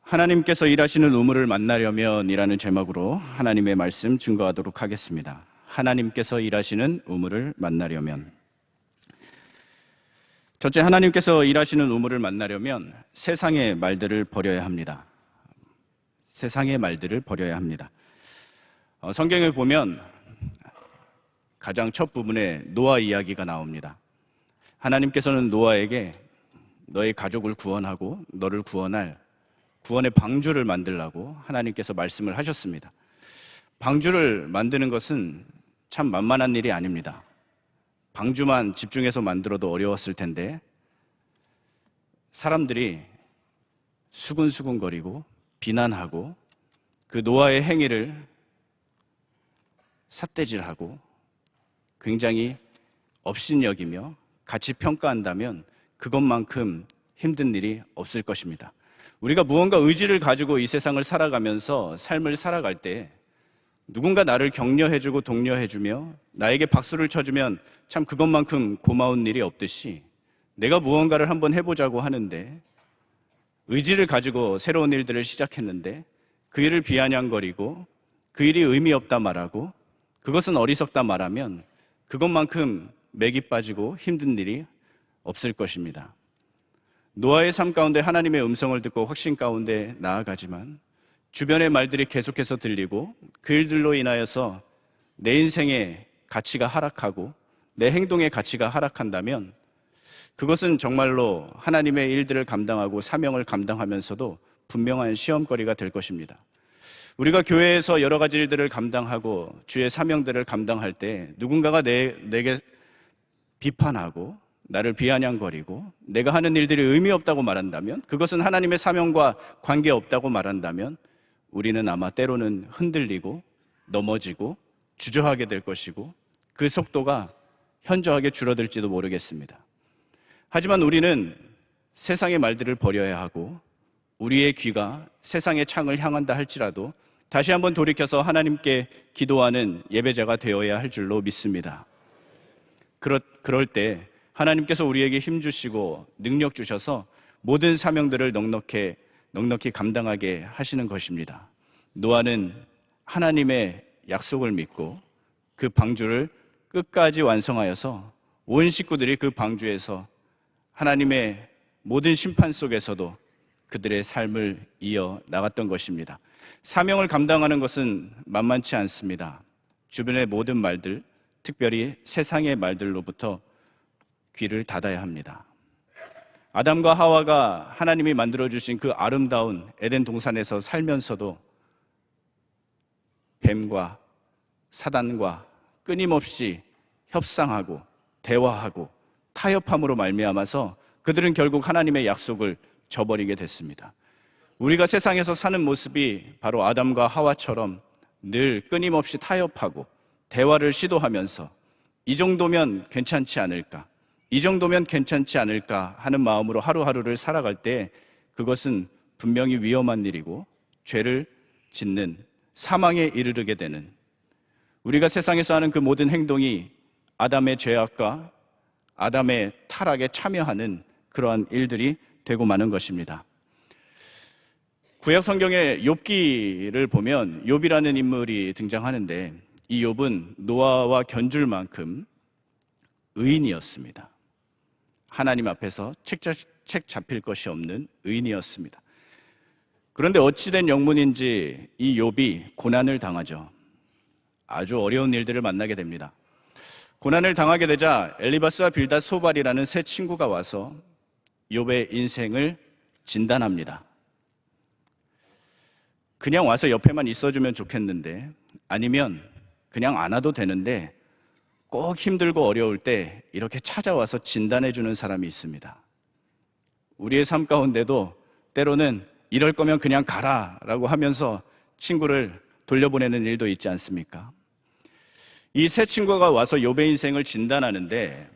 하나님께서 일하시는 우물을 만나려면 이라는 제목으로 하나님의 말씀 증거하도록 하겠습니다. 하나님께서 일하시는 우물을 만나려면. 첫째, 하나님께서 일하시는 우물을 만나려면 세상의 말들을 버려야 합니다. 세상의 말들을 버려야 합니다. 성경을 보면 가장 첫 부분에 노아 이야기가 나옵니다. 하나님께서는 노아에게 너의 가족을 구원하고 너를 구원할 구원의 방주를 만들라고 하나님께서 말씀을 하셨습니다. 방주를 만드는 것은 참 만만한 일이 아닙니다. 방주만 집중해서 만들어도 어려웠을 텐데 사람들이 수군수군거리고 비난하고 그 노아의 행위를 삿대질하고 굉장히 업신여기며 같이 평가한다면 그것만큼 힘든 일이 없을 것입니다. 우리가 무언가 의지를 가지고 이 세상을 살아가면서 삶을 살아갈 때 누군가 나를 격려해주고 독려해주며 나에게 박수를 쳐주면 참 그것만큼 고마운 일이 없듯이 내가 무언가를 한번 해보자고 하는데 의지를 가지고 새로운 일들을 시작했는데 그 일을 비아냥거리고 그 일이 의미 없다 말하고 그것은 어리석다 말하면 그것만큼 맥이 빠지고 힘든 일이 없을 것입니다. 노아의 삶 가운데 하나님의 음성을 듣고 확신 가운데 나아가지만 주변의 말들이 계속해서 들리고 그 일들로 인하여서 내 인생의 가치가 하락하고 내 행동의 가치가 하락한다면 그것은 정말로 하나님의 일들을 감당하고 사명을 감당하면서도 분명한 시험거리가 될 것입니다. 우리가 교회에서 여러 가지 일들을 감당하고 주의 사명들을 감당할 때 누군가가 내게 비판하고 나를 비아냥거리고 내가 하는 일들이 의미 없다고 말한다면, 그것은 하나님의 사명과 관계없다고 말한다면 우리는 아마 때로는 흔들리고 넘어지고 주저하게 될 것이고 그 속도가 현저하게 줄어들지도 모르겠습니다. 하지만 우리는 세상의 말들을 버려야 하고 우리의 귀가 세상의 창을 향한다 할지라도 다시 한번 돌이켜서 하나님께 기도하는 예배자가 되어야 할 줄로 믿습니다. 그럴 때 하나님께서 우리에게 힘 주시고 능력 주셔서 모든 사명들을 넉넉히 감당하게 하시는 것입니다. 노아는 하나님의 약속을 믿고 그 방주를 끝까지 완성하여서 온 식구들이 그 방주에서 하나님의 모든 심판 속에서도 그들의 삶을 이어 나갔던 것입니다. 사명을 감당하는 것은 만만치 않습니다. 주변의 모든 말들, 특별히 세상의 말들로부터 귀를 닫아야 합니다. 아담과 하와가 하나님이 만들어주신 그 아름다운 에덴 동산에서 살면서도 뱀과 사단과 끊임없이 협상하고 대화하고 타협함으로 말미암아서 그들은 결국 하나님의 약속을 저버리게 됐습니다. 우리가 세상에서 사는 모습이 바로 아담과 하와처럼 늘 끊임없이 타협하고 대화를 시도하면서 이 정도면 괜찮지 않을까, 이 정도면 괜찮지 않을까 하는 마음으로 하루하루를 살아갈 때 그것은 분명히 위험한 일이고 죄를 짓는 사망에 이르게 되는, 우리가 세상에서 하는 그 모든 행동이 아담의 죄악과 아담의 타락에 참여하는 그러한 일들이 되고 마는 것입니다. 구약 성경의 욥기를 보면 욥이라는 인물이 등장하는데 이 욥은 노아와 견줄 만큼 의인이었습니다. 하나님 앞에서 책 잡힐 것이 없는 의인이었습니다. 그런데 어찌된 영문인지 이 욥이 고난을 당하죠. 아주 어려운 일들을 만나게 됩니다. 고난을 당하게 되자 엘리바스와 빌닷 소발이라는 세 친구가 와서 욥의 인생을 진단합니다. 그냥 와서 옆에만 있어주면 좋겠는데, 아니면 그냥 안 와도 되는데 꼭 힘들고 어려울 때 이렇게 찾아와서 진단해주는 사람이 있습니다. 우리의 삶 가운데도 때로는 이럴 거면 그냥 가라라고 하면서 친구를 돌려보내는 일도 있지 않습니까? 이 세 친구가 와서 욥의 인생을 진단하는데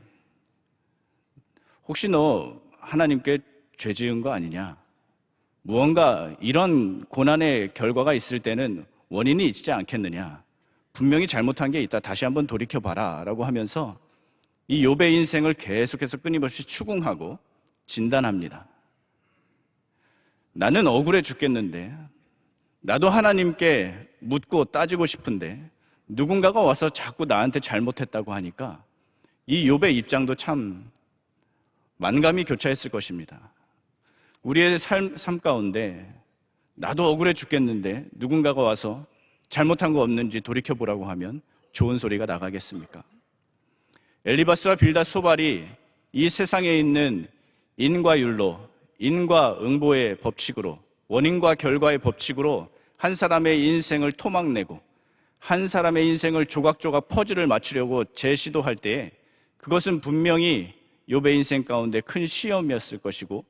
혹시 너 하나님께 죄 지은 거 아니냐? 무언가 이런 고난의 결과가 있을 때는 원인이 있지 않겠느냐? 분명히 잘못한 게 있다. 다시 한번 돌이켜봐라 라고 하면서 이 욥의 인생을 계속해서 끊임없이 추궁하고 진단합니다. 나는 억울해 죽겠는데, 나도 하나님께 묻고 따지고 싶은데 누군가가 와서 자꾸 나한테 잘못했다고 하니까 이 욥의 입장도 참 만감이 교차했을 것입니다. 우리의 삶 가운데 나도 억울해 죽겠는데 누군가가 와서 잘못한 거 없는지 돌이켜보라고 하면 좋은 소리가 나가겠습니까? 엘리바스와 빌닷 소발이 이 세상에 있는 인과 율로, 인과 응보의 법칙으로, 원인과 결과의 법칙으로 한 사람의 인생을 토막내고 한 사람의 인생을 조각조각 퍼즐을 맞추려고 재시도할 때에 그것은 분명히 욥의 인생 가운데 큰 시험이었을 것이고,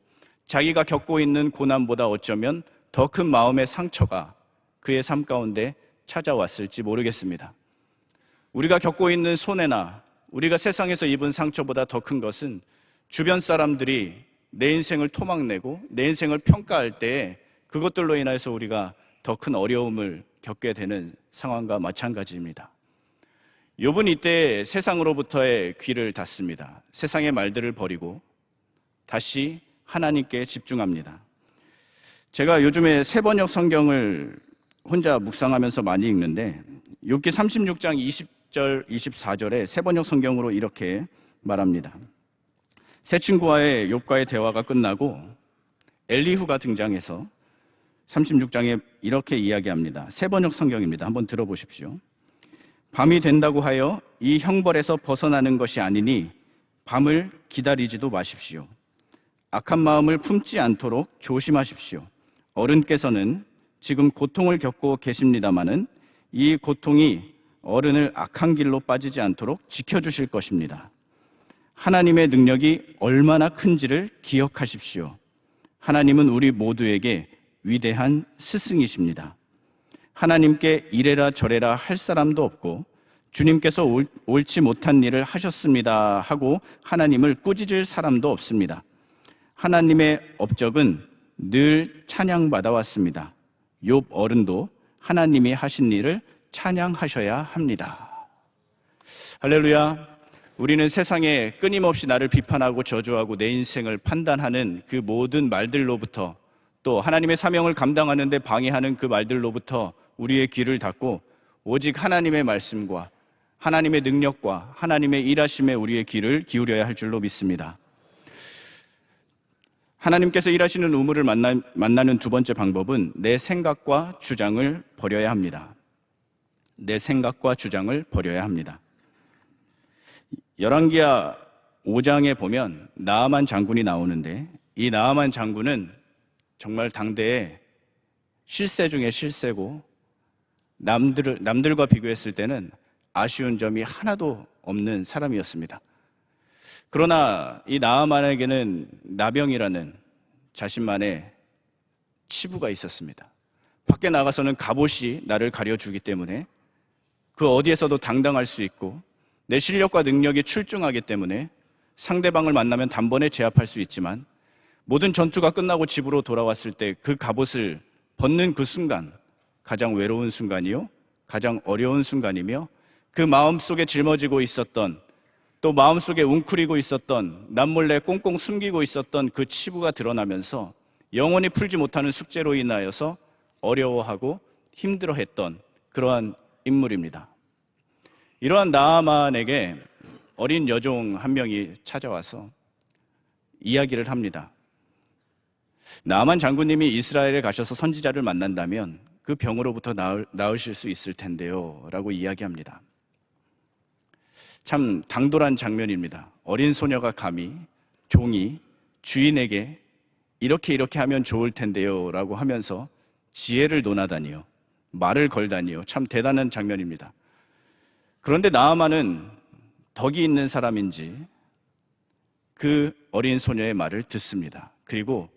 자기가 겪고 있는 고난보다 어쩌면 더 큰 마음의 상처가 그의 삶 가운데 찾아왔을지 모르겠습니다. 우리가 겪고 있는 손해나 우리가 세상에서 입은 상처보다 더 큰 것은 주변 사람들이 내 인생을 토막내고 내 인생을 평가할 때에 그것들로 인해서 우리가 더 큰 어려움을 겪게 되는 상황과 마찬가지입니다. 욥은 이때 세상으로부터의 귀를 닫습니다. 세상의 말들을 버리고 다시 하나님께 집중합니다. 제가 요즘에 세번역 성경을 혼자 묵상하면서 많이 읽는데 욥기 36장 20절, 24절에 세번역 성경으로 이렇게 말합니다. 새 친구와의 욥과의 대화가 끝나고 엘리후가 등장해서 36장에 이렇게 이야기합니다. 세번역 성경입니다. 한번 들어보십시오. 밤이 된다고 하여 이 형벌에서 벗어나는 것이 아니니 밤을 기다리지도 마십시오. 악한 마음을 품지 않도록 조심하십시오. 어른께서는 지금 고통을 겪고 계십니다마는 이 고통이 어른을 악한 길로 빠지지 않도록 지켜주실 것입니다. 하나님의 능력이 얼마나 큰지를 기억하십시오. 하나님은 우리 모두에게 위대한 스승이십니다. 하나님께 이래라 저래라 할 사람도 없고 주님께서 옳지 못한 일을 하셨습니다 하고 하나님을 꾸짖을 사람도 없습니다. 하나님의 업적은 늘 찬양받아 왔습니다. 욥 어른도 하나님이 하신 일을 찬양하셔야 합니다. 할렐루야. 우리는 세상에 끊임없이 나를 비판하고 저주하고 내 인생을 판단하는 그 모든 말들로부터, 또 하나님의 사명을 감당하는 데 방해하는 그 말들로부터 우리의 귀를 닫고 오직 하나님의 말씀과 하나님의 능력과 하나님의 일하심에 우리의 귀를 기울여야 할 줄로 믿습니다. 하나님께서 일하시는 우물을 만나는 두 번째 방법은 내 생각과 주장을 버려야 합니다. 내 생각과 주장을 버려야 합니다. 열왕기하 5장에 보면 나아만 장군이 나오는데 이 나아만 장군은 정말 당대의 실세 중에 실세고 남들과 비교했을 때는 아쉬운 점이 하나도 없는 사람이었습니다. 그러나 이 나아만에게는 나병이라는 자신만의 치부가 있었습니다. 밖에 나가서는 갑옷이 나를 가려주기 때문에 그 어디에서도 당당할 수 있고 내 실력과 능력이 출중하기 때문에 상대방을 만나면 단번에 제압할 수 있지만 모든 전투가 끝나고 집으로 돌아왔을 때 그 갑옷을 벗는 그 순간 가장 외로운 순간이요 가장 어려운 순간이며 그 마음속에 짊어지고 있었던, 또 마음속에 웅크리고 있었던, 남몰래 꽁꽁 숨기고 있었던 그 치부가 드러나면서 영원히 풀지 못하는 숙제로 인하여서 어려워하고 힘들어했던 그러한 인물입니다. 이러한 나아만에게 어린 여종 한 명이 찾아와서 이야기를 합니다. 나아만 장군님이 이스라엘에 가셔서 선지자를 만난다면 그 병으로부터 나으실 수 있을 텐데요 라고 이야기합니다. 참 당돌한 장면입니다. 어린 소녀가 감히 종이 주인에게 이렇게 하면 좋을 텐데요 라고 하면서 지혜를 논하다니요, 말을 걸다니요, 참 대단한 장면입니다. 그런데 나아만은 덕이 있는 사람인지 그 어린 소녀의 말을 듣습니다. 그리고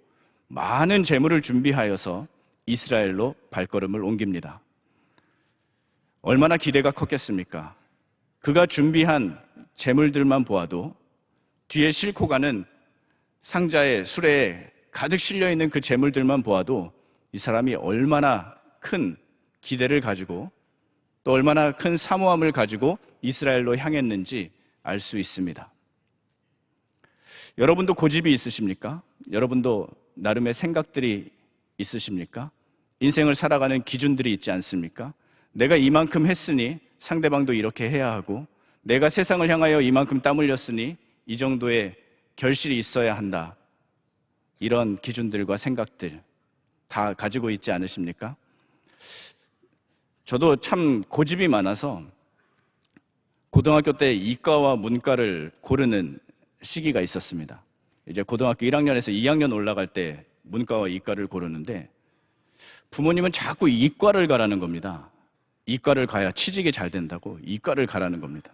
많은 재물을 준비하여서 이스라엘로 발걸음을 옮깁니다. 얼마나 기대가 컸겠습니까? 그가 준비한 재물들만 보아도 뒤에 싣고 가는 상자에 수레에 가득 실려있는 그 재물들만 보아도 이 사람이 얼마나 큰 기대를 가지고 또 얼마나 큰 사모함을 가지고 이스라엘로 향했는지 알 수 있습니다. 여러분도 고집이 있으십니까? 여러분도 나름의 생각들이 있으십니까? 인생을 살아가는 기준들이 있지 않습니까? 내가 이만큼 했으니 상대방도 이렇게 해야 하고, 내가 세상을 향하여 이만큼 땀 흘렸으니 이 정도의 결실이 있어야 한다. 이런 기준들과 생각들 다 가지고 있지 않으십니까? 저도 참 고집이 많아서 고등학교 때 이과와 문과를 고르는 시기가 있었습니다. 이제 고등학교 1학년에서 2학년 올라갈 때 문과와 이과를 고르는데, 부모님은 자꾸 이과를 가라는 겁니다. 이과를 가야 취직이 잘 된다고 이과를 가라는 겁니다.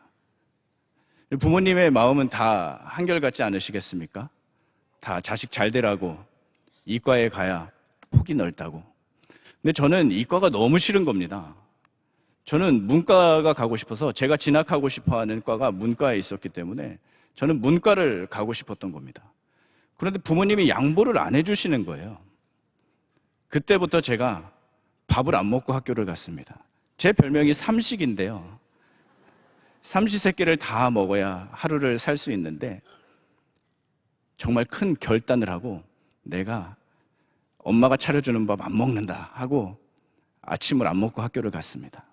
부모님의 마음은 다 한결같지 않으시겠습니까? 다 자식 잘 되라고, 이과에 가야 폭이 넓다고. 근데 저는 이과가 너무 싫은 겁니다. 저는 문과가 가고 싶어서, 제가 진학하고 싶어하는 과가 문과에 있었기 때문에 저는 문과를 가고 싶었던 겁니다. 그런데 부모님이 양보를 안 해주시는 거예요. 그때부터 제가 밥을 안 먹고 학교를 갔습니다. 제 별명이 삼식인데요. 삼시세끼를 다 먹어야 하루를 살 수 있는데, 정말 큰 결단을 하고 내가 엄마가 차려주는 밥 안 먹는다 하고 아침을 안 먹고 학교를 갔습니다.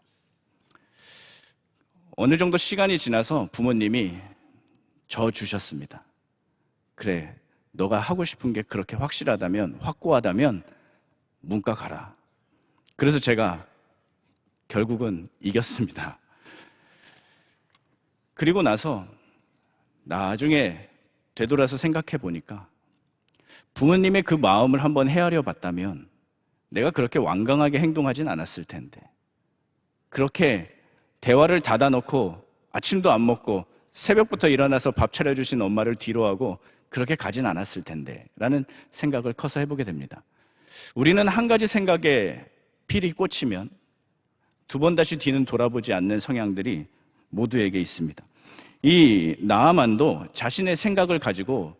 어느 정도 시간이 지나서 부모님이 저 주셨습니다. 그래, 너가 하고 싶은 게 그렇게 확실하다면, 확고하다면 문과 가라. 그래서 제가 결국은 이겼습니다. 그리고 나서 나중에 되돌아서 생각해 보니까, 부모님의 그 마음을 한번 헤아려 봤다면 내가 그렇게 완강하게 행동하진 않았을 텐데, 그렇게 대화를 닫아놓고 아침도 안 먹고 새벽부터 일어나서 밥 차려주신 엄마를 뒤로하고 그렇게 가진 않았을 텐데 라는 생각을 커서 해보게 됩니다. 우리는 한 가지 생각에 필이 꽂히면 두 번 다시 뒤는 돌아보지 않는 성향들이 모두에게 있습니다. 이 나아만도 자신의 생각을 가지고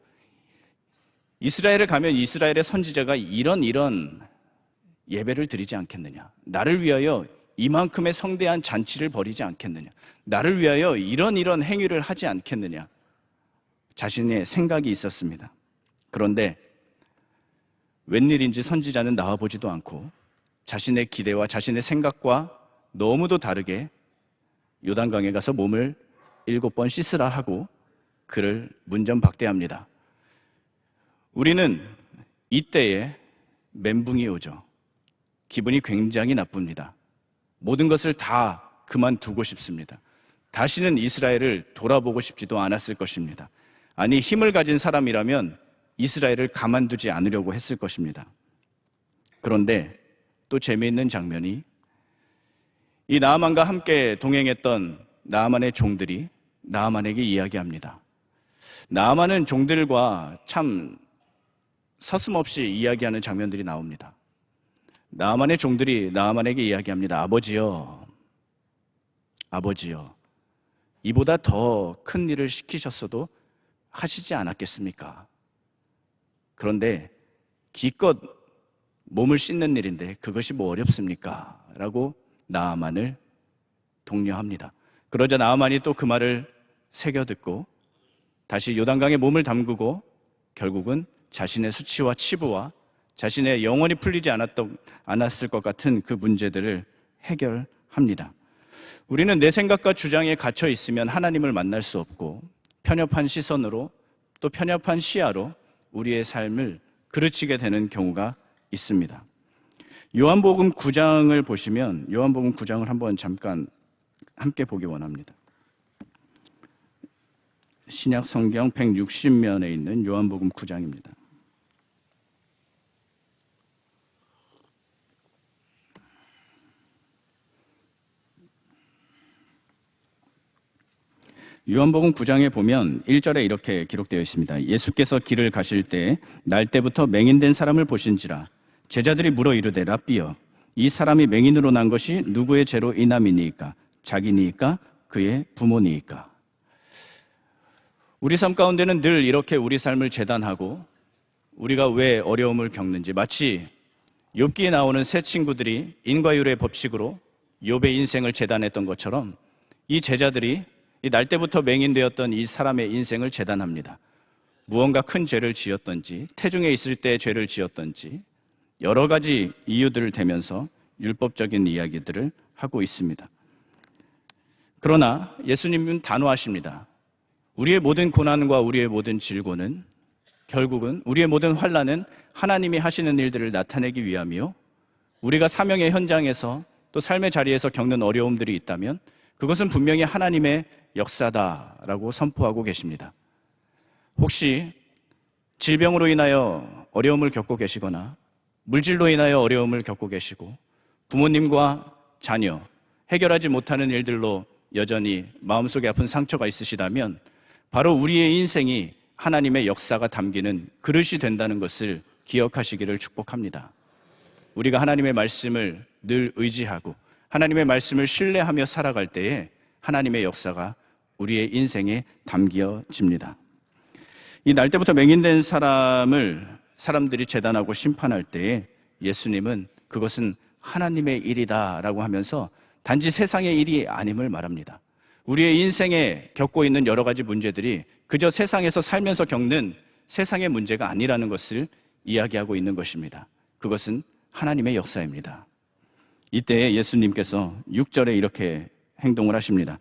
이스라엘에 가면 이스라엘의 선지자가 이런 예배를 드리지 않겠느냐, 나를 위하여 이만큼의 성대한 잔치를 벌이지 않겠느냐, 나를 위하여 이런 행위를 하지 않겠느냐, 자신의 생각이 있었습니다. 그런데 웬일인지 선지자는 나와보지도 않고 자신의 기대와 자신의 생각과 너무도 다르게 요단강에 가서 몸을 7번 씻으라 하고 그를 문전박대합니다. 우리는 이때에 멘붕이 오죠. 기분이 굉장히 나쁩니다. 모든 것을 다 그만두고 싶습니다. 다시는 이스라엘을 돌아보고 싶지도 않았을 것입니다. 아니, 힘을 가진 사람이라면 이스라엘을 가만두지 않으려고 했을 것입니다. 그런데 또 재미있는 장면이, 이 나아만과 함께 동행했던 나아만의 종들이 나아만에게 이야기합니다. 나아만은 종들과 참 서슴없이 이야기하는 장면들이 나옵니다. 나아만의 종들이 나아만에게 이야기합니다. 아버지요, 이보다 더 큰 일을 시키셨어도 하시지 않았겠습니까? 그런데 기껏 몸을 씻는 일인데 그것이 뭐 어렵습니까? 라고 나아만을 독려합니다. 그러자 나아만이 또 그 말을 새겨듣고 다시 요단강에 몸을 담그고 결국은 자신의 수치와 치부와 자신의 영원히 풀리지 않았을 것 같은 그 문제들을 해결합니다. 우리는 내 생각과 주장에 갇혀 있으면 하나님을 만날 수 없고, 편협한 시선으로 또 편협한 시야로 우리의 삶을 그르치게 되는 경우가 있습니다. 요한복음 9장을 보시면, 요한복음 9장을 한번 잠깐 함께 보기 원합니다. 신약 성경 160면에 있는 요한복음 9장입니다. 요한복음 9장에 보면 1절에 이렇게 기록되어 있습니다. 예수께서 길을 가실 때 날 때부터 맹인된 사람을 보신지라. 제자들이 물어 이르되 랍비여, 이 사람이 맹인으로 난 것이 누구의 죄로 인함이니이까? 자기니이까? 그의 부모니이까? 우리 삶 가운데는 늘 이렇게 우리 삶을 재단하고 우리가 왜 어려움을 겪는지, 마치 욥기에 나오는 세 친구들이 인과율의 법칙으로 욥의 인생을 재단했던 것처럼 이 제자들이 이 날 때부터 맹인되었던 이 사람의 인생을 재단합니다. 무언가 큰 죄를 지었던지, 태중에 있을 때 죄를 지었던지, 여러 가지 이유들을 대면서 율법적인 이야기들을 하고 있습니다. 그러나 예수님은 단호하십니다. 우리의 모든 고난과 우리의 모든 질고는 결국은 우리의 모든 환난은 하나님이 하시는 일들을 나타내기 위함이요, 우리가 사명의 현장에서 또 삶의 자리에서 겪는 어려움들이 있다면 그것은 분명히 하나님의 역사다라고 선포하고 계십니다. 혹시 질병으로 인하여 어려움을 겪고 계시거나 물질로 인하여 어려움을 겪고 계시고 부모님과 자녀, 해결하지 못하는 일들로 여전히 마음속에 아픈 상처가 있으시다면 바로 우리의 인생이 하나님의 역사가 담기는 그릇이 된다는 것을 기억하시기를 축복합니다. 우리가 하나님의 말씀을 늘 의지하고 하나님의 말씀을 신뢰하며 살아갈 때에 하나님의 역사가 우리의 인생에 담겨집니다. 이 날 때부터 맹인된 사람을 사람들이 재단하고 심판할 때에 예수님은 그것은 하나님의 일이다라고 하면서 단지 세상의 일이 아님을 말합니다. 우리의 인생에 겪고 있는 여러 가지 문제들이 그저 세상에서 살면서 겪는 세상의 문제가 아니라는 것을 이야기하고 있는 것입니다. 그것은 하나님의 역사입니다. 이때 예수님께서 6절에 이렇게 행동을 하십니다.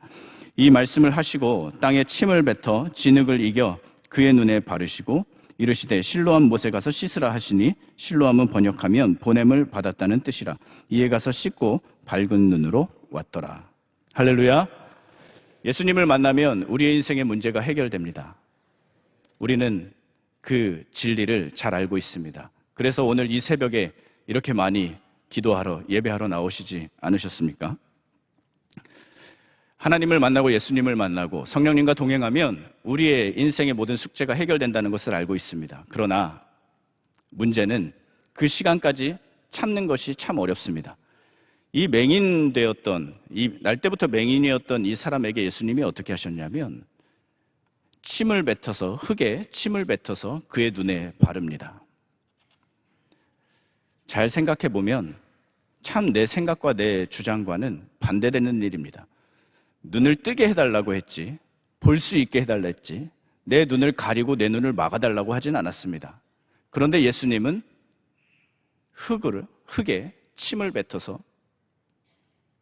이 말씀을 하시고 땅에 침을 뱉어 진흙을 이겨 그의 눈에 바르시고 이르시되 실로암 못에 가서 씻으라 하시니 실로암은 번역하면 보냄을 받았다는 뜻이라. 이에 가서 씻고 밝은 눈으로 왔더라. 할렐루야. 예수님을 만나면 우리의 인생의 문제가 해결됩니다. 우리는 그 진리를 잘 알고 있습니다. 그래서 오늘 이 새벽에 이렇게 많이 기도하러, 예배하러 나오시지 않으셨습니까? 하나님을 만나고 예수님을 만나고 성령님과 동행하면 우리의 인생의 모든 숙제가 해결된다는 것을 알고 있습니다. 그러나 문제는 그 시간까지 참는 것이 참 어렵습니다. 이 맹인되었던, 이 날 때부터 맹인이었던 이 사람에게 예수님이 어떻게 하셨냐면 침을 뱉어서, 흙에 침을 뱉어서 그의 눈에 바릅니다. 잘 생각해 보면 참 내 생각과 내 주장과는 반대되는 일입니다. 눈을 뜨게 해달라고 했지, 볼 수 있게 해달라 했지, 내 눈을 가리고 내 눈을 막아달라고 하진 않았습니다. 그런데 예수님은 흙에 침을 뱉어서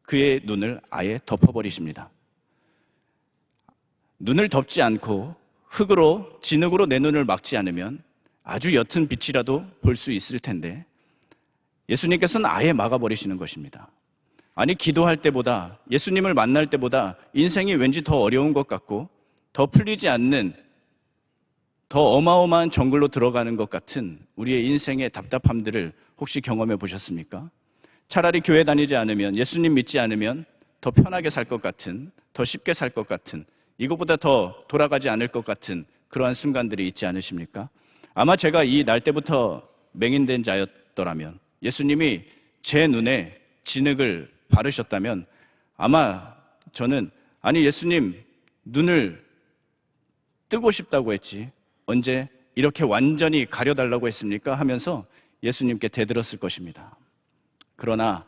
그의 눈을 아예 덮어버리십니다. 눈을 덮지 않고 흙으로, 진흙으로 내 눈을 막지 않으면 아주 옅은 빛이라도 볼 수 있을 텐데 예수님께서는 아예 막아버리시는 것입니다. 아니, 기도할 때보다, 예수님을 만날 때보다 인생이 왠지 더 어려운 것 같고 더 풀리지 않는, 더 어마어마한 정글로 들어가는 것 같은 우리의 인생의 답답함들을 혹시 경험해 보셨습니까? 차라리 교회 다니지 않으면, 예수님 믿지 않으면 더 편하게 살 것 같은, 더 쉽게 살 것 같은, 이것보다 더 돌아가지 않을 것 같은 그러한 순간들이 있지 않으십니까? 아마 제가 이 날 때부터 맹인된 자였더라면, 예수님이 제 눈에 진흙을 바르셨다면 아마 저는, 아니 예수님 눈을 뜨고 싶다고 했지 언제 이렇게 완전히 가려달라고 했습니까? 하면서 예수님께 대들었을 것입니다. 그러나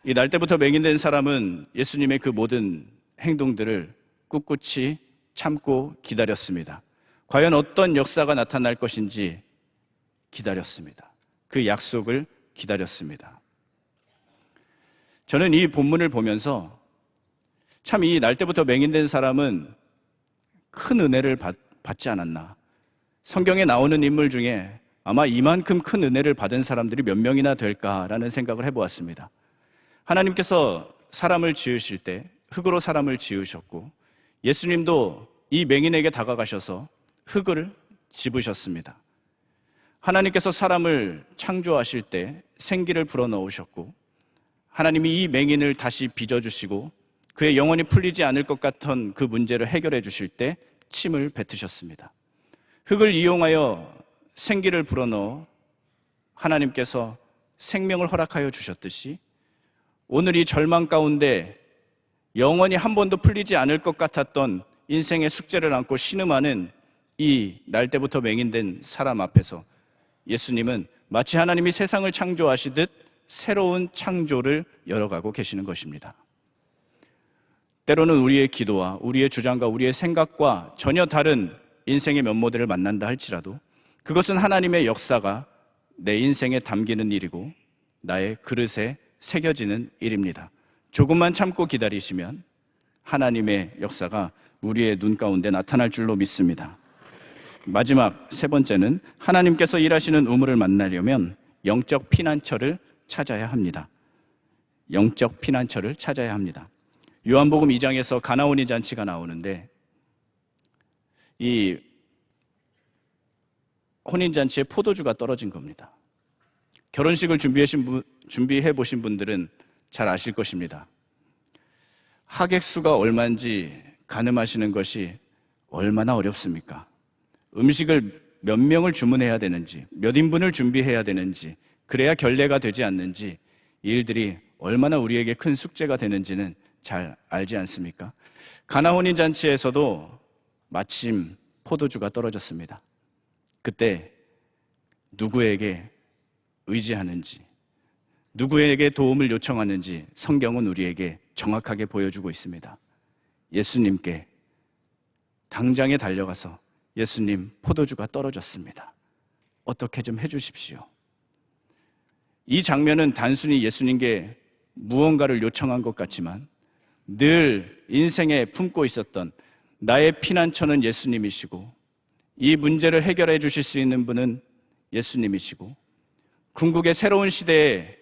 이 날 때부터 맹인된 사람은 예수님의 그 모든 행동들을 꿋꿋이 참고 기다렸습니다. 과연 어떤 역사가 나타날 것인지 기다렸습니다. 그 약속을 기다렸습니다. 저는 이 본문을 보면서 참 이 날 때부터 맹인된 사람은 큰 은혜를 받지 않았나. 성경에 나오는 인물 중에 아마 이만큼 큰 은혜를 받은 사람들이 몇 명이나 될까라는 생각을 해보았습니다. 하나님께서 사람을 지으실 때 흙으로 사람을 지으셨고 예수님도 이 맹인에게 다가가셔서 흙을 집으셨습니다. 하나님께서 사람을 창조하실 때 생기를 불어넣으셨고 하나님이 이 맹인을 다시 빚어주시고 그의 영원히 풀리지 않을 것 같은 그 문제를 해결해 주실 때 침을 뱉으셨습니다. 흙을 이용하여 생기를 불어넣어 하나님께서 생명을 허락하여 주셨듯이 오늘 이 절망 가운데 영원히 한 번도 풀리지 않을 것 같았던 인생의 숙제를 안고 신음하는 이 날 때부터 맹인된 사람 앞에서 예수님은 마치 하나님이 세상을 창조하시듯 새로운 창조를 열어가고 계시는 것입니다. 때로는 우리의 기도와 우리의 주장과 우리의 생각과 전혀 다른 인생의 면모들을 만난다 할지라도 그것은 하나님의 역사가 내 인생에 담기는 일이고 나의 그릇에 새겨지는 일입니다. 조금만 참고 기다리시면 하나님의 역사가 우리의 눈 가운데 나타날 줄로 믿습니다. 마지막 세 번째는 하나님께서 일하시는 우물을 만나려면 영적 피난처를 찾아야 합니다. 영적 피난처를 찾아야 합니다. 요한복음 2장에서 가나오니 잔치가 나오는데 이 혼인잔치에 포도주가 떨어진 겁니다. 결혼식을 준비해 보신 분들은 잘 아실 것입니다. 하객 수가 얼마인지 가늠하시는 것이 얼마나 어렵습니까? 음식을 몇 명을 주문해야 되는지, 몇 인분을 준비해야 되는지, 그래야 결례가 되지 않는지, 이 일들이 얼마나 우리에게 큰 숙제가 되는지는 잘 알지 않습니까? 가나 혼인잔치에서도 마침 포도주가 떨어졌습니다. 그때 누구에게 의지하는지, 누구에게 도움을 요청하는지 성경은 우리에게 정확하게 보여주고 있습니다. 예수님께 당장에 달려가서 예수님, 포도주가 떨어졌습니다. 어떻게 좀 해주십시오. 이 장면은 단순히 예수님께 무언가를 요청한 것 같지만 늘 인생에 품고 있었던 나의 피난처는 예수님이시고 이 문제를 해결해 주실 수 있는 분은 예수님이시고 궁극의 새로운 시대에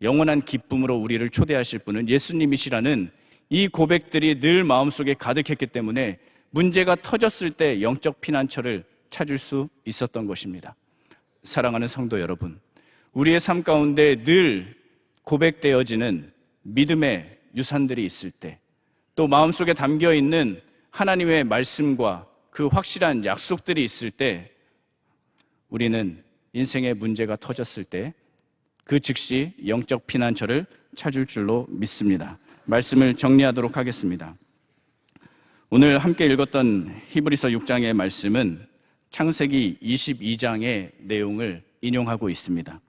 영원한 기쁨으로 우리를 초대하실 분은 예수님이시라는 이 고백들이 늘 마음속에 가득했기 때문에 문제가 터졌을 때 영적 피난처를 찾을 수 있었던 것입니다. 사랑하는 성도 여러분, 우리의 삶 가운데 늘 고백되어지는 믿음의 유산들이 있을 때, 또 마음속에 담겨있는 하나님의 말씀과 그 확실한 약속들이 있을 때 우리는 인생의 문제가 터졌을 때 그 즉시 영적 피난처를 찾을 줄로 믿습니다. 말씀을 정리하도록 하겠습니다. 오늘 함께 읽었던 히브리서 6장의 말씀은 창세기 22장의 내용을 인용하고 있습니다.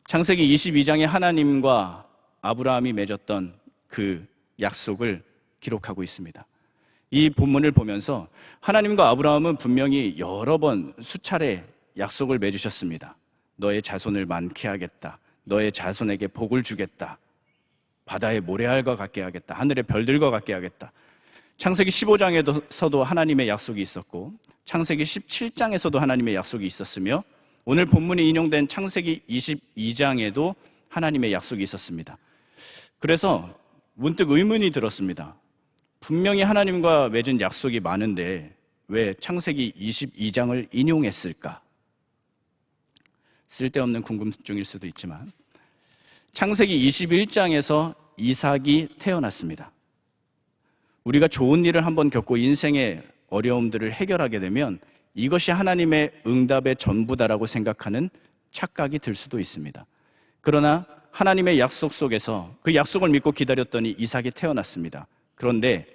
창세기 22장에 하나님과 아브라함이 맺었던 그 약속을 기록하고 있습니다. 이 본문을 보면서 하나님과 아브라함은 분명히 여러 번 수차례 약속을 맺으셨습니다. 너의 자손을 많게 하겠다. 너의 자손에게 복을 주겠다. 바다의 모래알과 같게 하겠다. 하늘의 별들과 같게 하겠다. 창세기 15장에서도 하나님의 약속이 있었고 창세기 17장에서도 하나님의 약속이 있었으며 오늘 본문이 인용된 창세기 22장에도 하나님의 약속이 있었습니다. 그래서 문득 의문이 들었습니다. 분명히 하나님과 맺은 약속이 많은데 왜 창세기 22장을 인용했을까? 쓸데없는 궁금증일 수도 있지만 창세기 21장에서 이삭이 태어났습니다. 우리가 좋은 일을 한번 겪고 인생의 어려움들을 해결하게 되면 이것이 하나님의 응답의 전부다라고 생각하는 착각이 들 수도 있습니다. 그러나 하나님의 약속 속에서 그 약속을 믿고 기다렸더니 이삭이 태어났습니다. 그런데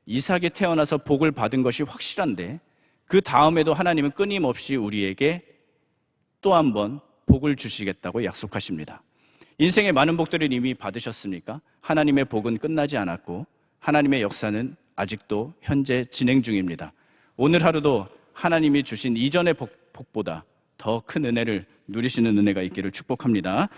이삭이 태어나서 복을 받은 것이 확실한데 그 다음에도 하나님은 끊임없이 우리에게 또 한 번 복을 주시겠다고 약속하십니다. 인생의 많은 복들을 이미 받으셨습니까? 하나님의 복은 끝나지 않았고 하나님의 역사는 아직도 현재 진행 중입니다. 오늘 하루도 하나님이 주신 이전의 복보다 더 큰 은혜를 누리시는 은혜가 있기를 축복합니다.